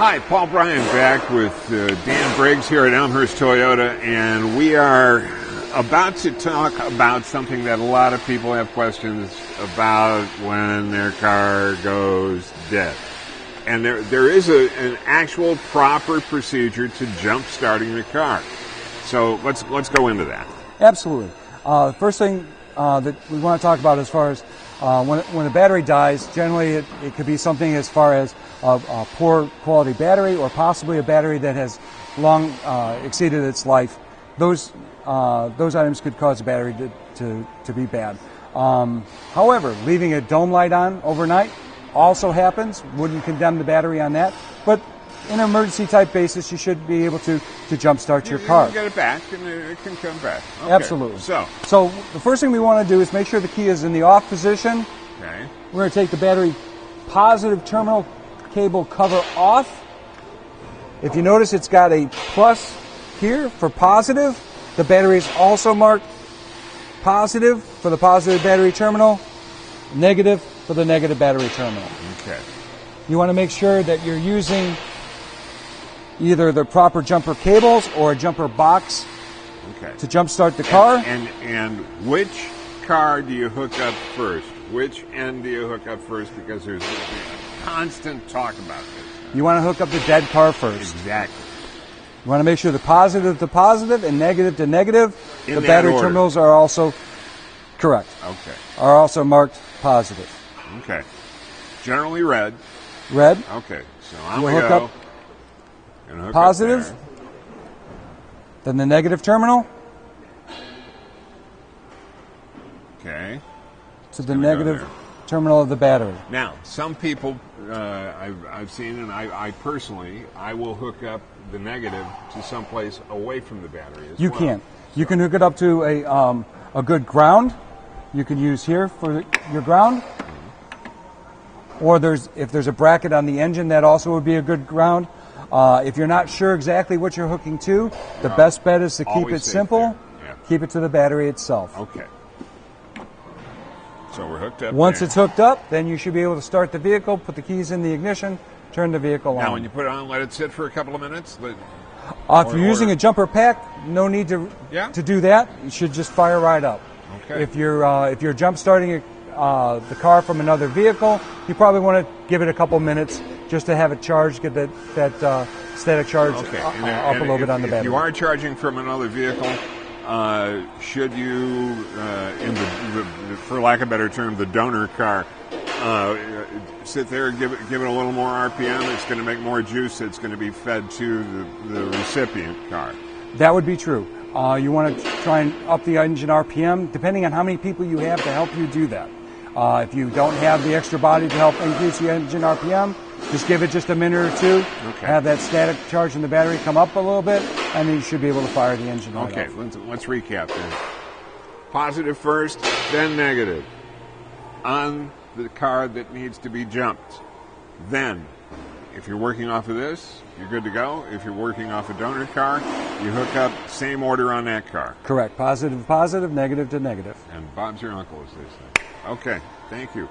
Hi, Paul Bryan back with Dan Briggs here at Elmhurst Toyota, and we are about to talk about something that a lot of people have questions about when their car goes dead. And there is an actual proper procedure to jump starting the car. So let's go into that. Absolutely. First thing that we want to talk about as far as when a battery dies, generally it could be something as far as a poor quality battery or possibly a battery that has long exceeded its life. Those items could cause a battery to be bad. However, leaving a dome light on overnight also happens. Wouldn't condemn the battery on that, but in an emergency type basis, you should be able to jump start your car. You can get it back, and it can come back. Okay. Absolutely. So the first thing we want to do is make sure the key is in the off position. Okay. We're going to take the battery positive terminal cable cover off. If you notice, it's got a plus here for positive. The battery is also marked positive for the positive battery terminal, negative for the negative battery terminal. Okay. You want to make sure that you're using either the proper jumper cables or a jumper box to jump start the car. And which car do you hook up first? Which end do you hook up first? Because there's constant talk about this. You want to hook up the dead car first. Exactly. You want to make sure the positive to positive and negative to negative. In the that battery order. terminals are also correct. Okay. Are also marked positive. Okay. Generally red. Red. Okay. So I'm We'll going to hook go. up Gonna hook positive. up Then the negative terminal there. Okay. to the gonna go negative there. terminal of the battery. Now, some people I've seen, and I personally, I will hook up the negative to someplace away from the battery as You well. can. You can hook it up to a good ground. You can use here for your ground. Or if there's a bracket on the engine, that also would be a good ground. If you're not sure exactly what you're hooking to, the best bet is to keep Always it safe simple. there. Yeah. Keep it to the battery itself. Okay. So we're hooked up. Once there. it's hooked up, then you should be able to start the vehicle, put the keys in the ignition, turn the vehicle on. Now, when you put it on, let it sit for a couple of minutes. If you're using a jumper pack, no need to do that. You should just fire right up. Okay. If you're jump starting the car from another vehicle, you probably want to give it a couple minutes just to have it charged, get that static charge up a little bit on the battery. If you are charging from another vehicle, should you, for lack of a better term, the donor car, sit there and give it a little more RPM? It's going to make more juice. It's going to be fed to the recipient car. That would be true. You want to try and up the engine RPM, depending on how many people you have to help you do that. If you don't have the extra body to help increase the engine RPM, just give it just a minute or two. Okay. Have that static charge in the battery come up a little bit, and then you should be able to fire the engine right Okay, off. let's recap then. Positive first, then negative on the car that needs to be jumped. Then, if you're working off of this, you're good to go. If you're working off a donor car, you hook up, same order on that car. Correct. Positive to positive, negative to negative. And Bob's your uncle, as they say. Okay, thank you.